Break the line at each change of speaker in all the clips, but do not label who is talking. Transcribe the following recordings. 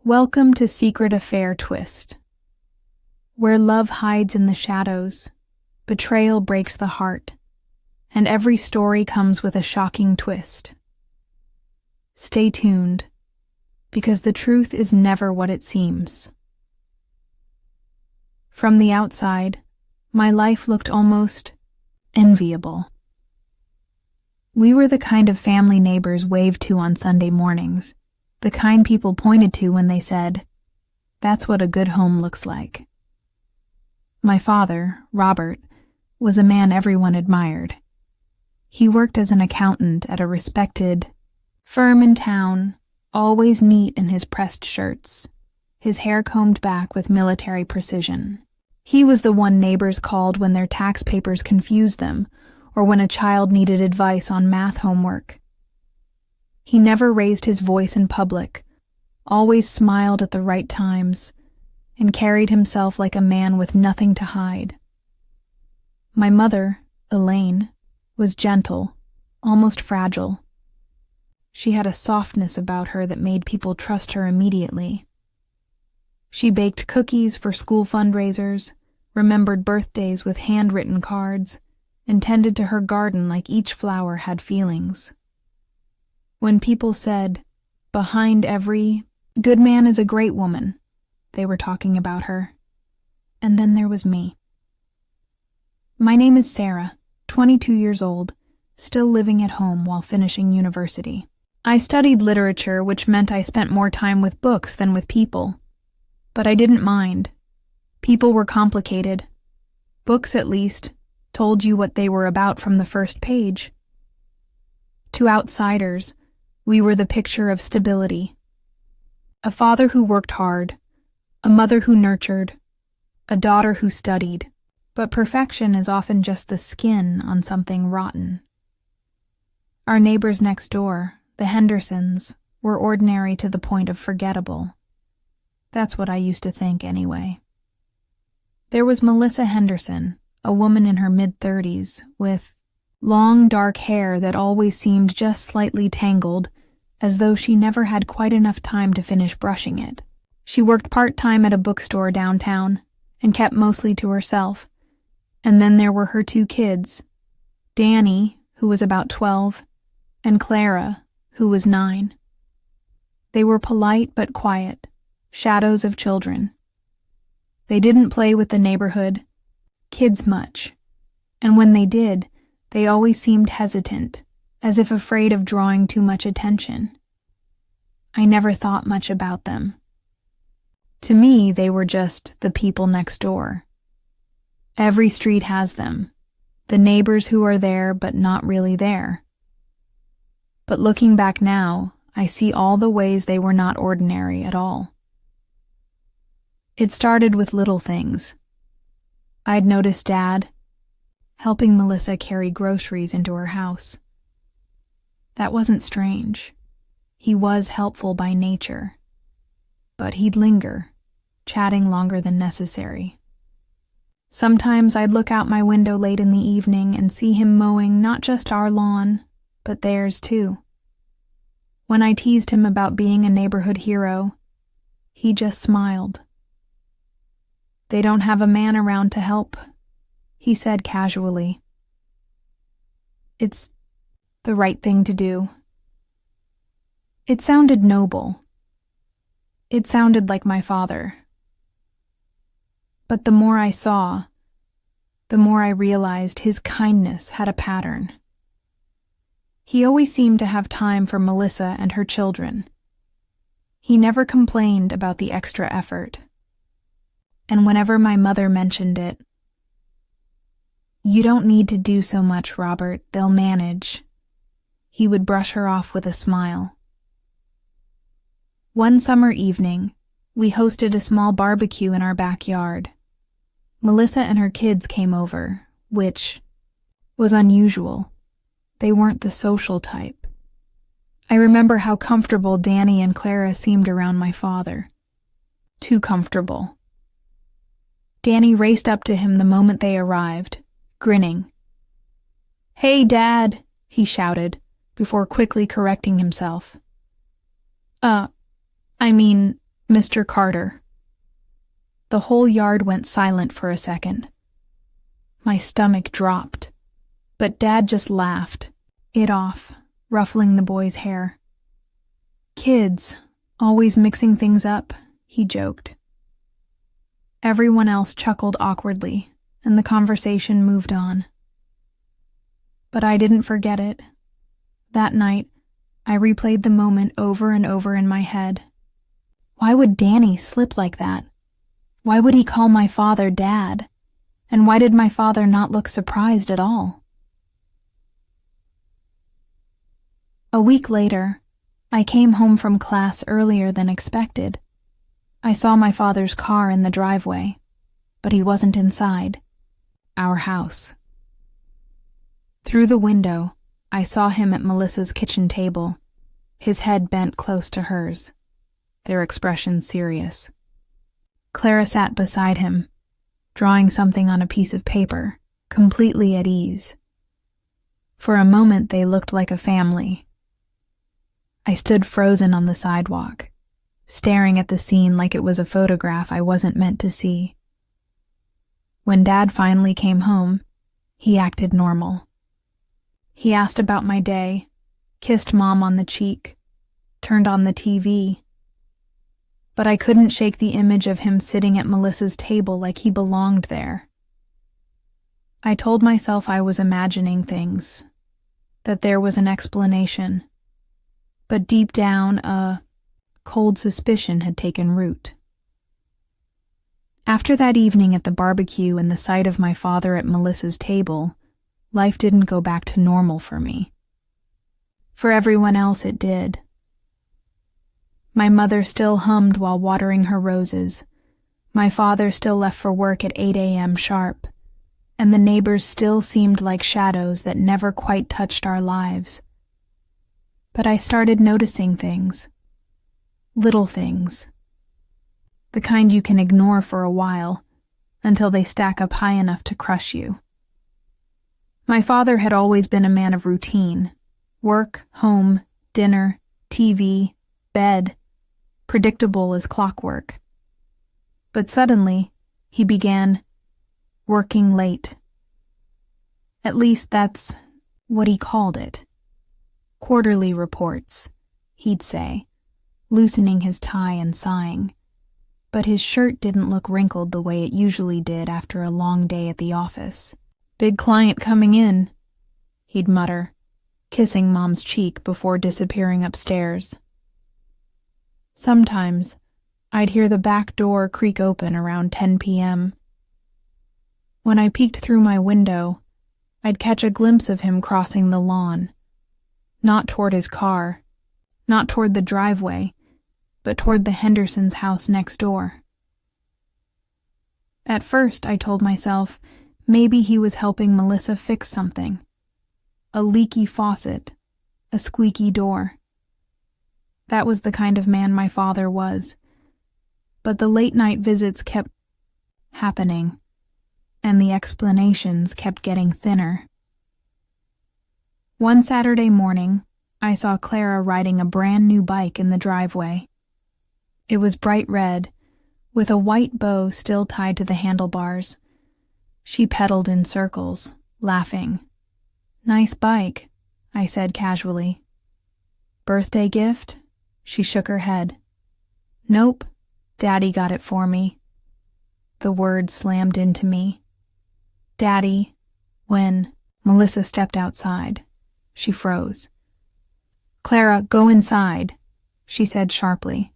Welcome to Secret Affair Twist, where love hides in the shadows, betrayal breaks the heart, and every story comes with a shocking twist. Stay tuned, because the truth is never what it seems. From the outside, my life looked almost enviable. We were the kind of family neighbors waved to on Sunday mornings, the kind people pointed to when they said, "That's what a good home looks like." My father, Robert, was a man everyone admired. He worked as an accountant at a respected firm in town, always neat in his pressed shirts, his hair combed back with military precision. He was the one neighbors called when their tax papers confused them or when a child needed advice on math homework. He never raised his voice in public, always smiled at the right times, and carried himself like a man with nothing to hide. My mother, Elaine, was gentle, almost fragile. She had a softness about her that made people trust her immediately. She baked cookies for school fundraisers, remembered birthdays with handwritten cards, and tended to her garden like each flower had feelings. When people said, "Behind every good man is a great woman," they were talking about her. And then there was me. My name is Sarah, 22 years old, still living at home while finishing university. I studied literature, which meant I spent more time with books than with people. But I didn't mind. People were complicated. Books, at least, told you what they were about from the first page. To outsiders, we were the picture of stability. A father who worked hard, a mother who nurtured, a daughter who studied. But perfection is often just the skin on something rotten. Our neighbors next door, the Hendersons, were ordinary to the point of forgettable. That's what I used to think anyway. There was Melissa Henderson, a woman in her mid-30s, with long dark hair that always seemed just slightly tangled, as though she never had quite enough time to finish brushing it. She worked part-time at a bookstore downtown, and kept mostly to herself. And then there were her two kids, Danny, who was about 12, and Clara, who was 9. They were polite but quiet, shadows of children. They didn't play with the neighborhood, kids much, and when they did, they always seemed hesitant, as if afraid of drawing too much attention. I never thought much about them. To me, they were just the people next door. Every street has them, the neighbors who are there but not really there. But looking back now, I see all the ways they were not ordinary at all. It started with little things. I'd noticed Dad helping Melissa carry groceries into her house. That wasn't strange. He was helpful by nature. But he'd linger, chatting longer than necessary. Sometimes I'd look out my window late in the evening and see him mowing not just our lawn, but theirs too. When I teased him about being a neighborhood hero, he just smiled. "They don't have a man around to help," he said casually. "It's the right thing to do." It sounded noble. It sounded like my father. But the more I saw, the more I realized his kindness had a pattern. He always seemed to have time for Melissa and her children. He never complained about the extra effort. And whenever my mother mentioned it, "You don't need to do so much, Robert, they'll manage," he would brush her off with a smile. One summer evening, we hosted a small barbecue in our backyard. Melissa and her kids came over, which was unusual. They weren't the social type. I remember how comfortable Danny and Clara seemed around my father. Too comfortable. Danny raced up to him the moment they arrived, grinning. "Hey, Dad," he shouted, before quickly correcting himself. I mean, Mr. Carter. The whole yard went silent for a second. My stomach dropped, but Dad just laughed it off, ruffling the boy's hair. Kids, always mixing things up, he joked. Everyone else chuckled awkwardly, and the conversation moved on. But I didn't forget it. That night, I replayed the moment over and over in my head. Why would Danny slip like that? Why would he call my father Dad? And why did my father not look surprised at all? A week later, I came home from class earlier than expected. I saw my father's car in the driveway, but he wasn't inside our house. Through the window, I saw him at Melissa's kitchen table, his head bent close to hers, their expressions serious. Clara sat beside him, drawing something on a piece of paper, completely at ease. For a moment they looked like a family. I stood frozen on the sidewalk, staring at the scene like it was a photograph I wasn't meant to see. When Dad finally came home, he acted normal. He asked about my day, kissed Mom on the cheek, turned on the TV. But I couldn't shake the image of him sitting at Melissa's table like he belonged there. I told myself I was imagining things, that there was an explanation, but deep down a cold suspicion had taken root. After that evening at the barbecue and the sight of my father at Melissa's table, life didn't go back to normal for me. For everyone else it did. My mother still hummed while watering her roses. My father still left for work at 8 a.m. sharp, and the neighbors still seemed like shadows that never quite touched our lives. But I started noticing things. Little things. The kind you can ignore for a while, until they stack up high enough to crush you. My father had always been a man of routine. Work, home, dinner, TV, bed. Predictable as clockwork. But suddenly, he began working late. At least that's what he called it. Quarterly reports, he'd say, loosening his tie and sighing. But his shirt didn't look wrinkled the way it usually did after a long day at the office. Big client coming in, he'd mutter, kissing Mom's cheek before disappearing upstairs. Sometimes, I'd hear the back door creak open around 10 p.m. When I peeked through my window, I'd catch a glimpse of him crossing the lawn. Not toward his car, not toward the driveway, but toward the Hendersons' house next door. At first, I told myself maybe he was helping Melissa fix something. A leaky faucet, a squeaky door. That was the kind of man my father was. But the late-night visits kept happening, and the explanations kept getting thinner. One Saturday morning, I saw Clara riding a brand new bike in the driveway. It was bright red, with a white bow still tied to the handlebars. She pedaled in circles, laughing. "Nice bike," I said casually. "Birthday gift?" She shook her head. "Nope, Daddy got it for me." The word slammed into me. Daddy, when Melissa stepped outside. She froze. "Clara, go inside," she said sharply.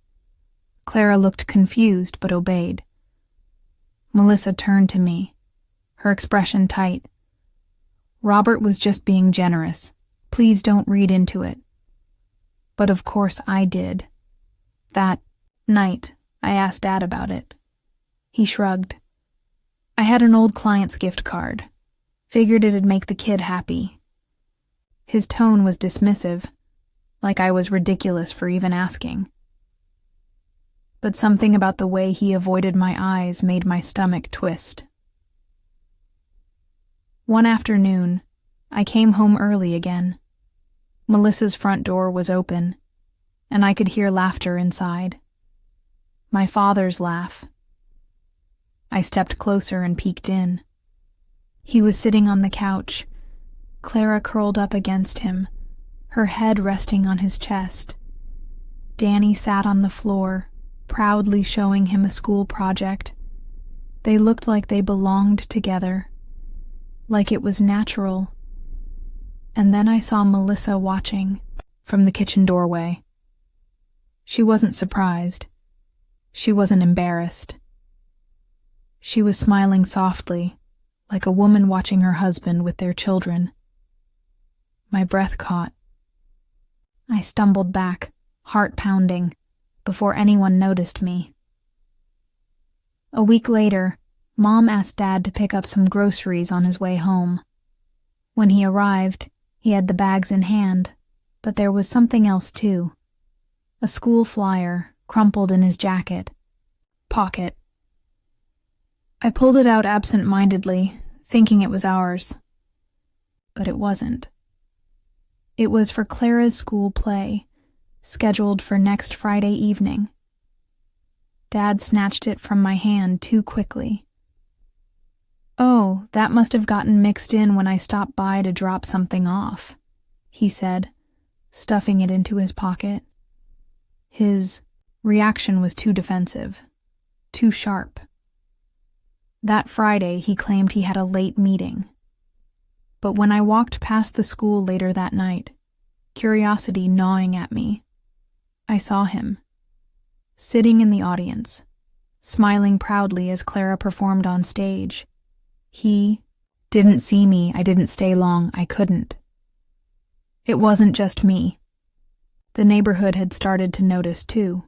Clara looked confused but obeyed. Melissa turned to me, her expression tight. "Robert was just being generous. Please don't read into it." But of course I did. That night, I asked Dad about it. He shrugged. "I had an old client's gift card. Figured it'd make the kid happy." His tone was dismissive, like I was ridiculous for even asking. But something about the way he avoided my eyes made my stomach twist. One afternoon, I came home early again. Melissa's front door was open, and I could hear laughter inside. my father's laugh. I stepped closer and peeked in. He was sitting on the couch, Clara curled up against him, her head resting on his chest. Danny sat on the floor, proudly showing him a school project. They looked like they belonged together, like it was natural. And then I saw Melissa watching from the kitchen doorway. She wasn't surprised. She wasn't embarrassed. She was smiling softly, like a woman watching her husband with their children. My breath caught. I stumbled back, heart pounding, before anyone noticed me. A week later, Mom asked Dad to pick up some groceries on his way home. When he arrived, he had the bags in hand, but there was something else too. A school flyer, crumpled in his jacket. Pocket. I pulled it out absent-mindedly, thinking it was ours. But it wasn't. It was for Clara's school play, scheduled for next Friday evening. Dad snatched it from my hand too quickly. "Oh, that must have gotten mixed in when I stopped by to drop something off," he said, stuffing it into his pocket. His reaction was too defensive, too sharp. That Friday, he claimed he had a late meeting. But when I walked past the school later that night, curiosity gnawing at me, I saw him, sitting in the audience, smiling proudly as Clara performed on stage. He didn't see me. I didn't stay long. I couldn't. It wasn't just me. The neighborhood had started to notice too.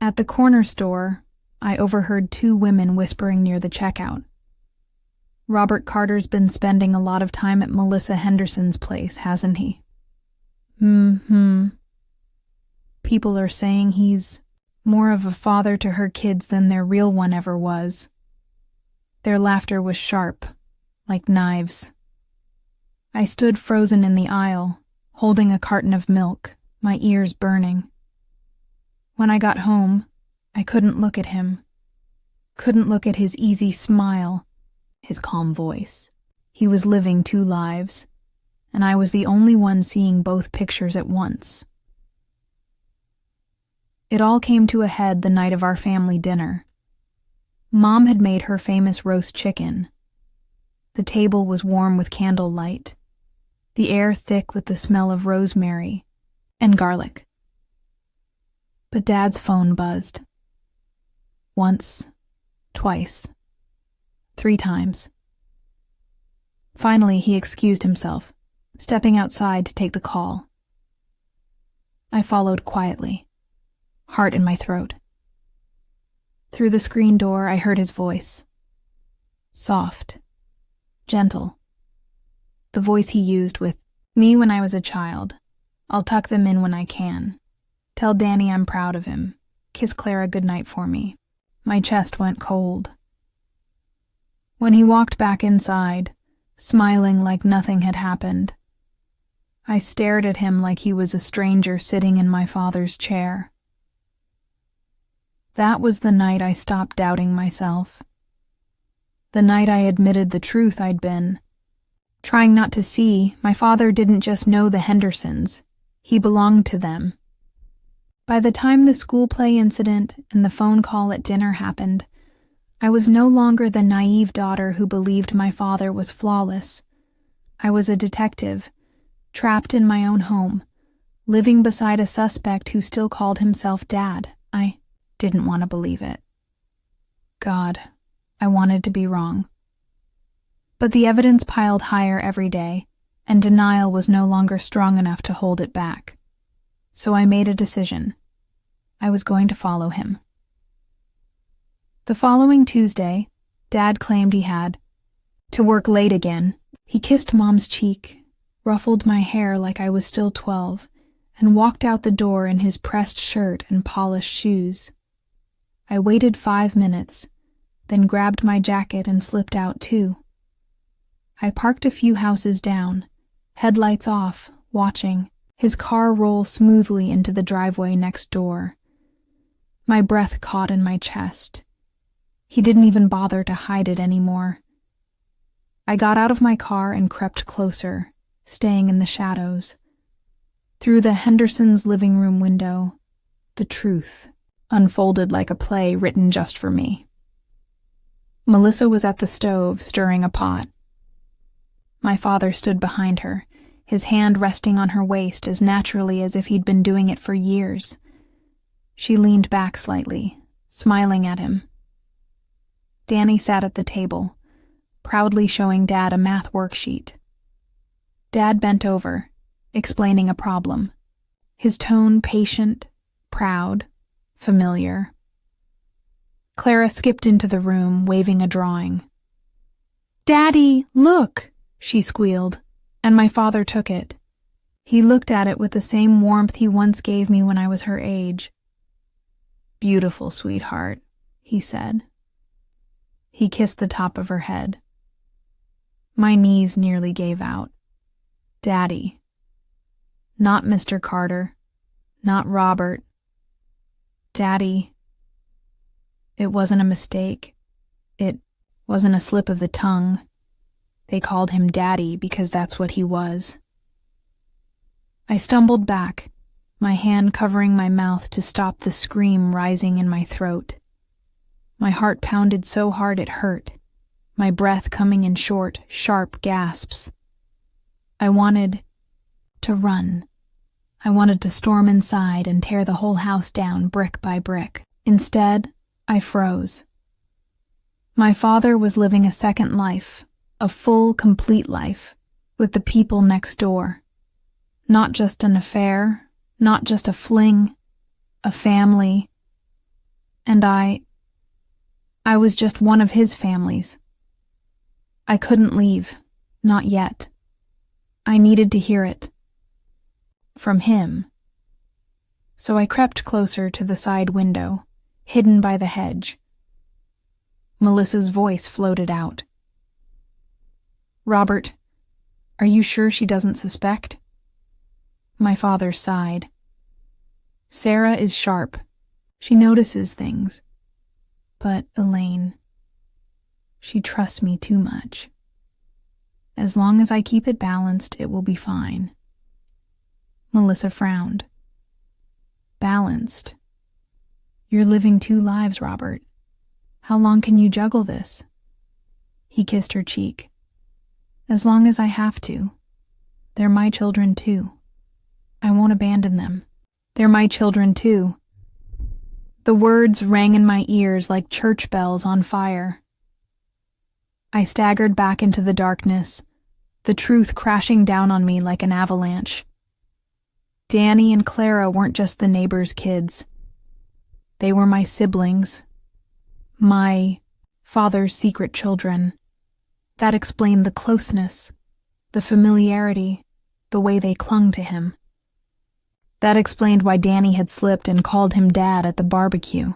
At the corner store, I overheard two women whispering near the checkout. "Robert Carter's been spending a lot of time at Melissa Henderson's place, hasn't he?" People are saying he's more of a father to her kids than their real one ever was. Their laughter was sharp, like knives. I stood frozen in the aisle, holding a carton of milk, my ears burning. When I got home, I couldn't look at him. Couldn't look at his easy smile, his calm voice. He was living two lives, and I was the only one seeing both pictures at once. It all came to a head the night of our family dinner. Mom had made her famous roast chicken. The table was warm with candlelight, the air thick with the smell of rosemary and garlic. But Dad's phone buzzed. Once, twice, 3 times. Finally, he excused himself, stepping outside to take the call. I followed quietly, heart in my throat. Through the screen door, I heard his voice. Soft, gentle. The voice he used with me when I was a child. "I'll tuck them in when I can. Tell Danny I'm proud of him. Kiss Clara goodnight for me." My chest went cold. When he walked back inside, smiling like nothing had happened, I stared at him like he was a stranger sitting in my father's chair. That was the night I stopped doubting myself. The night I admitted the truth I'd been trying not to see. My father didn't just know the Hendersons. He belonged to them. By the time the school play incident and the phone call at dinner happened, I was no longer the naive daughter who believed my father was flawless. I was a detective, trapped in my own home, living beside a suspect who still called himself Dad. I didn't want to believe it. God, I wanted to be wrong. But the evidence piled higher every day, and denial was no longer strong enough to hold it back. So I made a decision. I was going to follow him. The following Tuesday, Dad claimed he had to work late again. He kissed Mom's cheek, ruffled my hair like I was still 12, and walked out the door in his pressed shirt and polished shoes. I waited 5 minutes, then grabbed my jacket and slipped out too. I parked a few houses down, headlights off, watching his car roll smoothly into the driveway next door. My breath caught in my chest. He didn't even bother to hide it anymore. I got out of my car and crept closer, staying in the shadows. Through the Hendersons' living room window, the truth unfolded like a play written just for me. Melissa was at the stove, stirring a pot. My father stood behind her, his hand resting on her waist as naturally as if he'd been doing it for years. She leaned back slightly, smiling at him. Danny sat at the table, proudly showing Dad a math worksheet. Dad bent over, explaining a problem, his tone patient, proud, familiar. Clara skipped into the room, waving a drawing. "Daddy, look!" she squealed, and my father took it. He looked at it with the same warmth he once gave me when I was her age. "Beautiful, sweetheart," he said. He kissed the top of her head. My knees nearly gave out. Daddy. Not Mr. Carter. Not Robert. Daddy. It wasn't a mistake. It wasn't a slip of the tongue. They called him Daddy because that's what he was. I stumbled back, my hand covering my mouth to stop the scream rising in my throat. My heart pounded so hard it hurt, my breath coming in short, sharp gasps. I wanted to run. I wanted to storm inside and tear the whole house down brick by brick. Instead, I froze. My father was living a second life, a full, complete life, with the people next door. Not just an affair, not just a fling, a family. And I was just one of his families. I couldn't leave, not yet. I needed to hear it. From him. So I crept closer to the side window, hidden by the hedge. Melissa's voice floated out. "Robert, are you sure she doesn't suspect?" My father sighed. "Sarah is sharp. She notices things. But Elaine, she trusts me too much. As long as I keep it balanced, it will be fine." Melissa frowned. "Balanced? You're living two lives, Robert. How long can you juggle this?" He kissed her cheek. "As long as I have to. They're my children too. I won't abandon them. They're my children too." The words rang in my ears like church bells on fire. I staggered back into the darkness, the truth crashing down on me like an avalanche. Danny and Clara weren't just the neighbors' kids. They were my siblings. My father's secret children. That explained the closeness, the familiarity, the way they clung to him. That explained why Danny had slipped and called him Dad at the barbecue.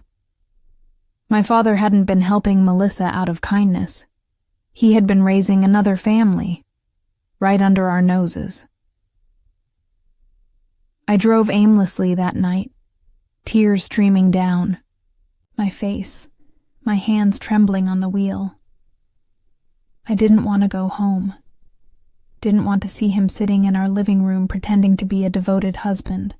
My father hadn't been helping Melissa out of kindness. He had been raising another family, right under our noses. I drove aimlessly that night, tears streaming down, my face, my hands trembling on the wheel. I didn't want to go home. Didn't want to see him sitting in our living room pretending to be a devoted husband.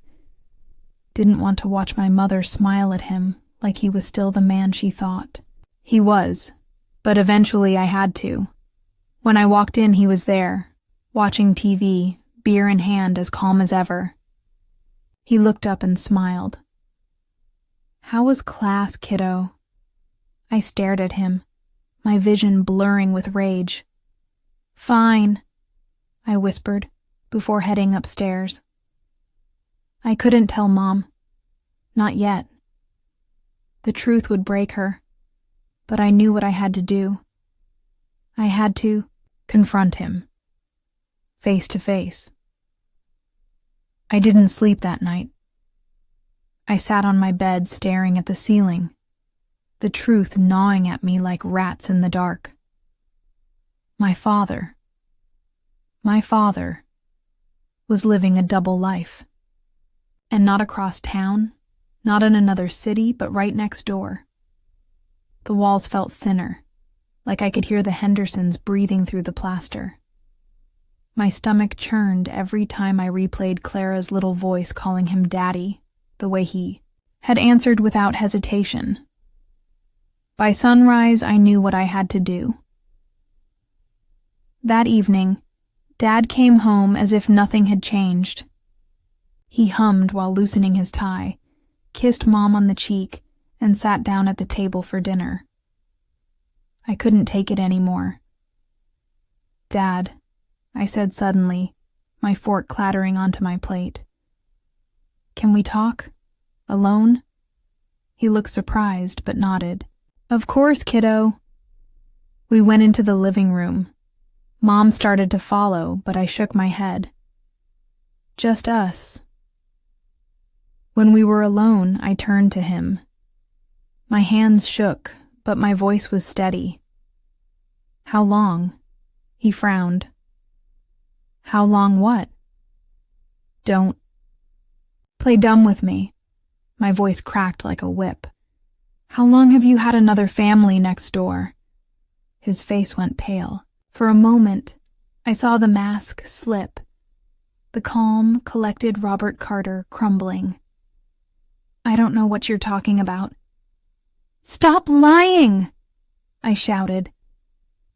Didn't want to watch my mother smile at him like he was still the man she thought. He was, but eventually I had to. When I walked in, he was there, watching TV, beer in hand, as calm as ever. He looked up and smiled. "How was class, kiddo?" I stared at him, my vision blurring with rage. "Fine," I whispered, before heading upstairs. I couldn't tell Mom. Not yet. The truth would break her, but I knew what I had to do. I had to confront him, face to face. I didn't sleep that night. I sat on my bed staring at the ceiling, the truth gnawing at me like rats in the dark. My father was living a double life. And not across town, Not in another city, but right next door. The walls felt thinner, like I could hear the Hendersons breathing through the plaster. My stomach churned every time I replayed Clara's little voice calling him Daddy, the way he had answered without hesitation. By sunrise, I knew what I had to do. That evening, Dad came home as if nothing had changed. He hummed while loosening his tie, kissed Mom on the cheek, and sat down at the table for dinner. I couldn't take it anymore. "Dad," I said suddenly, my fork clattering onto my plate. "Can we talk? Alone?" He looked surprised, but nodded. "Of course, kiddo." We went into the living room. Mom started to follow, but I shook my head. "Just us." When we were alone, I turned to him. My hands shook, but my voice was steady. "How long?" He frowned. "How long what?" "Don't play dumb with me." My voice cracked like a whip. "How long have you had another family next door?" His face went pale. For a moment, I saw the mask slip, the calm, collected Robert Carter crumbling. "I don't know what you're talking about." "Stop lying!" I shouted.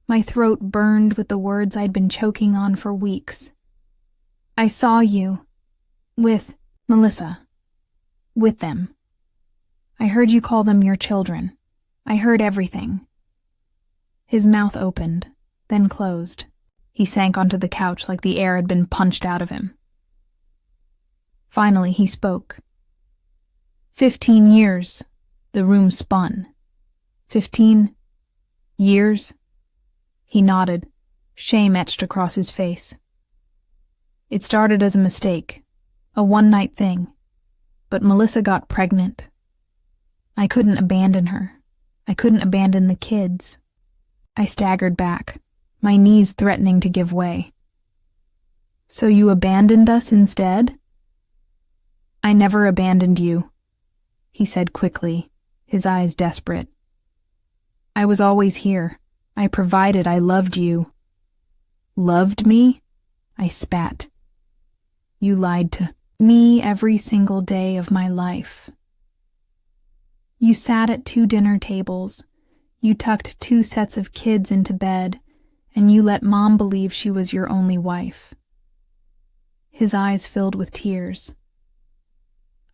My throat burned with the words I'd been choking on for weeks. "I saw you. With Melissa. With them. I heard you call them your children. I heard everything." His mouth opened, then closed. He sank onto the couch like the air had been punched out of him. Finally, he spoke. 15 years. The room spun. 15 years? He nodded, shame etched across his face. "It started as a mistake, a one-night thing, but Melissa got pregnant. I couldn't abandon her. I couldn't abandon the kids." I staggered back, my knees threatening to give way. "So you abandoned us instead?" "I never abandoned you," he said quickly, his eyes desperate. "I was always here. I provided. I loved you." "Loved me?" I spat. "You lied to me every single day of my life. You sat at 2 dinner tables. You tucked 2 sets of kids into bed, and you let Mom believe she was your only wife." His eyes filled with tears.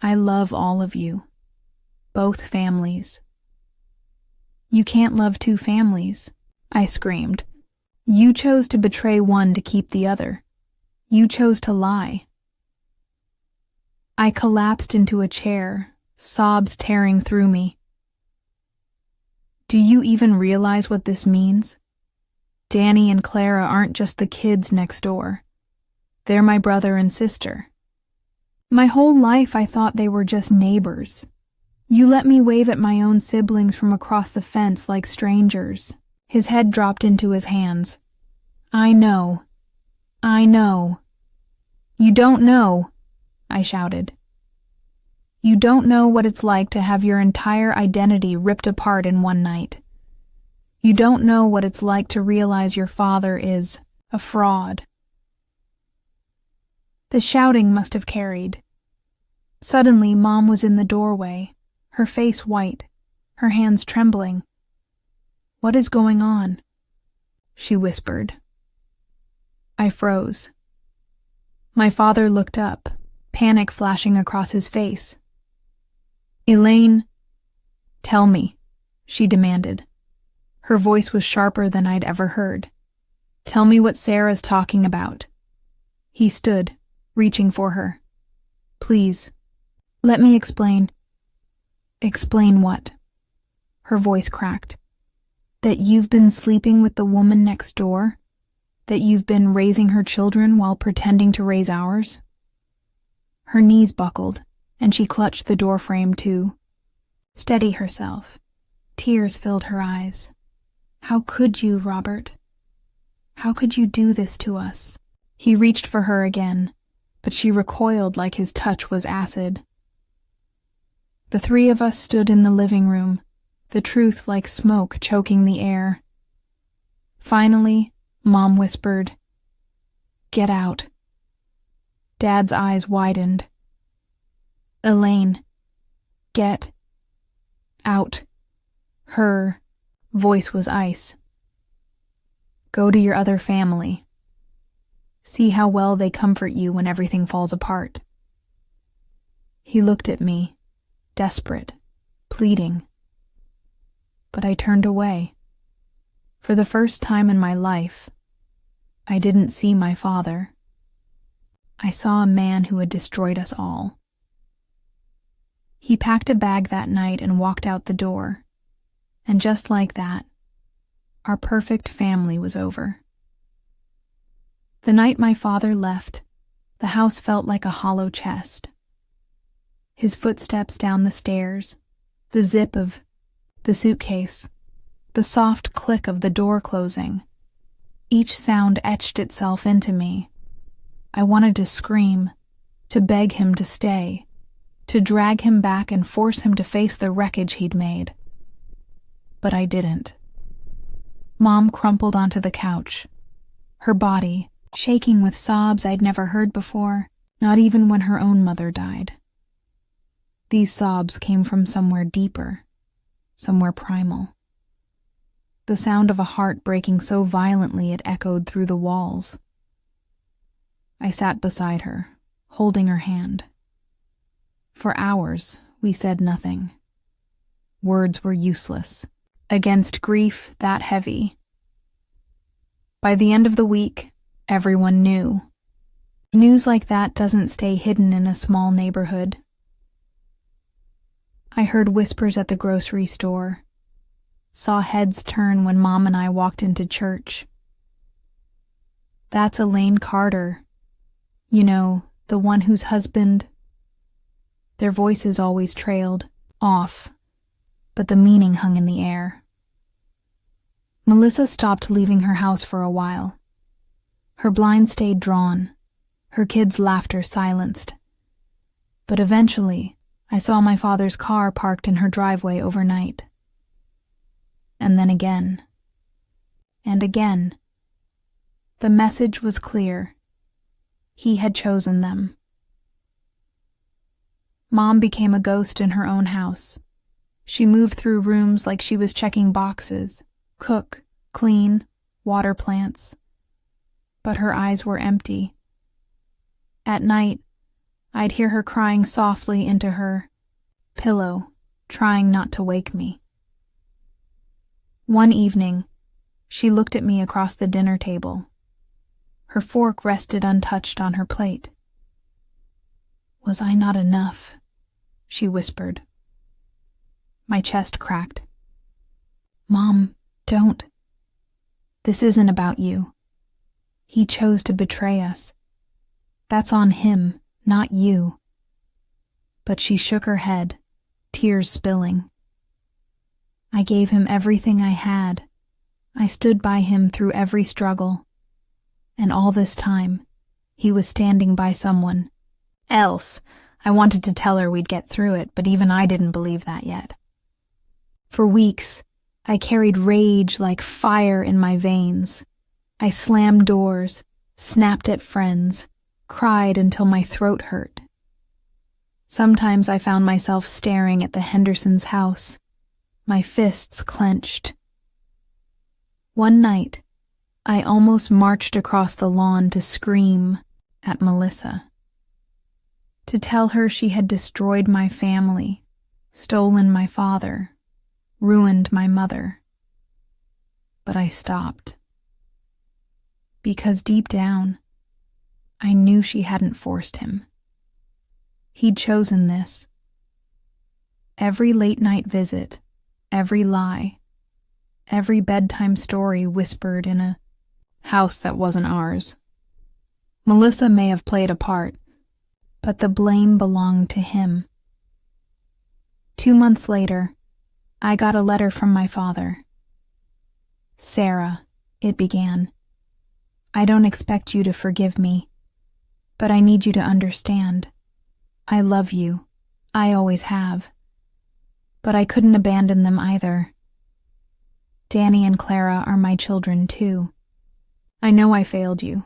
"I love all of you. Both families." "You can't love 2 families," I screamed. "You chose to betray one to keep the other. You chose to lie." I collapsed into a chair, sobs tearing through me. "Do you even realize what this means? Danny and Clara aren't just the kids next door. They're my brother and sister. My whole life I thought they were just neighbors. You let me wave at my own siblings from across the fence like strangers." His head dropped into his hands. "I know. I know." "You don't know," I shouted. "You don't know what it's like to have your entire identity ripped apart in one night. You don't know what it's like to realize your father is a fraud." The shouting must have carried. Suddenly, Mom was in the doorway, her face white, her hands trembling. "What is going on?" she whispered. I froze. My father looked up, panic flashing across his face. "Elaine, tell me," she demanded. Her voice was sharper than I'd ever heard. "Tell me what Sarah's talking about." He stood, reaching for her. "Please, let me explain." "Explain what?" Her voice cracked. "That you've been sleeping with the woman next door? That you've been raising her children while pretending to raise ours?" Her knees buckled, and she clutched the doorframe to steady herself. Tears filled her eyes. "How could you, Robert? How could you do this to us?" He reached for her again, but she recoiled like his touch was acid. The three of us stood in the living room, the truth like smoke choking the air. Finally, Mom whispered, "Get out." Dad's eyes widened. "Elaine, get out." Her voice was ice. "Go to your other family. See how well they comfort you when everything falls apart." He looked at me, desperate, pleading. But I turned away. For the first time in my life, I didn't see my father. I saw a man who had destroyed us all. He packed a bag that night and walked out the door. And just like that, our perfect family was over. The night my father left, the house felt like a hollow chest. His footsteps down the stairs, the zip of the suitcase, the soft click of the door closing. Each sound etched itself into me. I wanted to scream, to beg him to stay, to drag him back and force him to face the wreckage he'd made. But I didn't. Mom crumpled onto the couch, her body shaking with sobs I'd never heard before, not even when her own mother died. These sobs came from somewhere deeper, somewhere primal. The sound of a heart breaking so violently it echoed through the walls. I sat beside her, holding her hand. For hours, we said nothing. Words were useless against grief that heavy. By the end of the week, everyone knew. News like that doesn't stay hidden in a small neighborhood. I heard whispers at the grocery store, saw heads turn when Mom and I walked into church. "That's Elaine Carter. You know, the one whose husband..." Their voices always trailed off, but the meaning hung in the air. Melissa stopped leaving her house for a while. Her blind stayed drawn, her kids' laughter silenced. But eventually, I saw my father's car parked in her driveway overnight. And then again. And again. The message was clear. He had chosen them. Mom became a ghost in her own house. She moved through rooms like she was checking boxes, cook, clean, water plants. But her eyes were empty. At night, I'd hear her crying softly into her pillow, trying not to wake me. One evening, she looked at me across the dinner table. Her fork rested untouched on her plate. "Was I not enough?" she whispered. My chest cracked. "Mom, don't. This isn't about you. He chose to betray us. That's on him, not you." But she shook her head, tears spilling. "I gave him everything I had. I stood by him through every struggle. And all this time, he was standing by someone else." I wanted to tell her we'd get through it, but even I didn't believe that yet. For weeks, I carried rage like fire in my veins. I slammed doors, snapped at friends, cried until my throat hurt. Sometimes I found myself staring at the Hendersons' house, my fists clenched. One night, I almost marched across the lawn to scream at Melissa. To tell her she had destroyed my family, stolen my father, ruined my mother. But I stopped. Because deep down, I knew she hadn't forced him. He'd chosen this. Every late-night visit, every lie, every bedtime story whispered in a house that wasn't ours. Melissa may have played a part, but the blame belonged to him. 2 months later, I got a letter from my father. "Sarah," it began, "I don't expect you to forgive me, but I need you to understand. I love you. I always have. but I couldn't abandon them either. Danny and Clara are my children too. I know I failed you,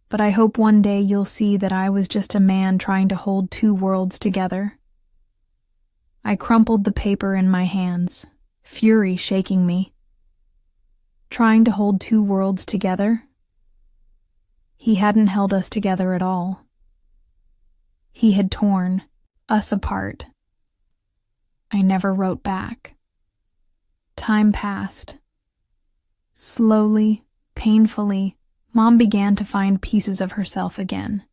but I hope one day you'll see that I was just a man trying to hold two worlds together. I crumpled the paper in my hands, fury shaking me. Trying to hold two worlds together? He hadn't held us together at all. He had torn us apart. I never wrote back. Time passed. Slowly, painfully, Mom began to find pieces of herself again.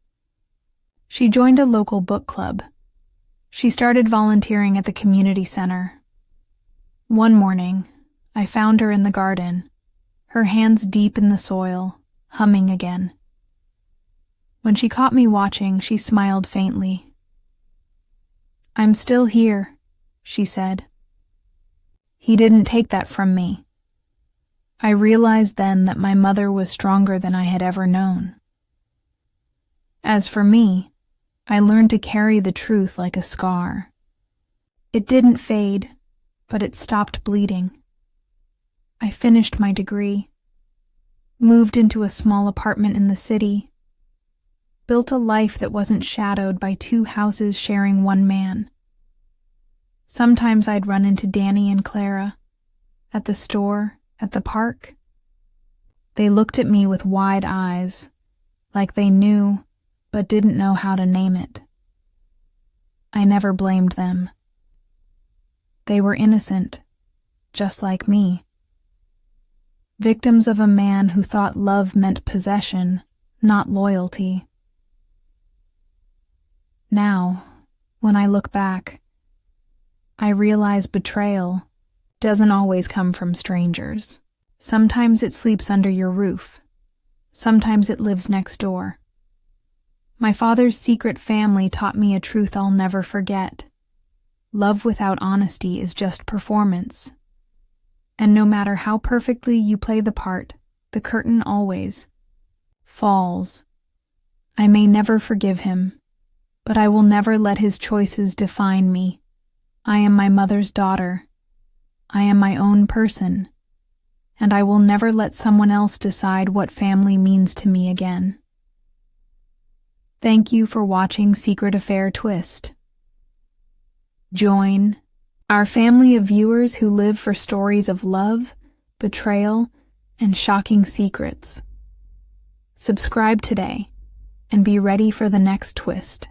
She joined a local book club. She started volunteering at the community center. One morning, I found her in the garden, her hands deep in the soil, humming again. When she caught me watching, she smiled faintly. "I'm still here," she said. "He didn't take that from me." I realized then that my mother was stronger than I had ever known. As for me, I learned to carry the truth like a scar. It didn't fade, but it stopped bleeding. I finished my degree, moved into a small apartment in the city, built a life that wasn't shadowed by two houses sharing one man. Sometimes I'd run into Danny and Clara, at the store, at the park. They looked at me with wide eyes, like they knew, but didn't know how to name it. I never blamed them. They were innocent, just like me. Victims of a man who thought love meant possession, not loyalty. Now, when I look back, I realize betrayal doesn't always come from strangers. Sometimes it sleeps under your roof. Sometimes it lives next door. My father's secret family taught me a truth I'll never forget. Love without honesty is just performance. And no matter how perfectly you play the part, the curtain always falls. I may never forgive him, but I will never let his choices define me. I am my mother's daughter. I am my own person, and I will never let someone else decide what family means to me again. Thank you for watching Secret Affair Twist. Join our family of viewers who live for stories of love, betrayal, and shocking secrets. Subscribe today and be ready for the next twist.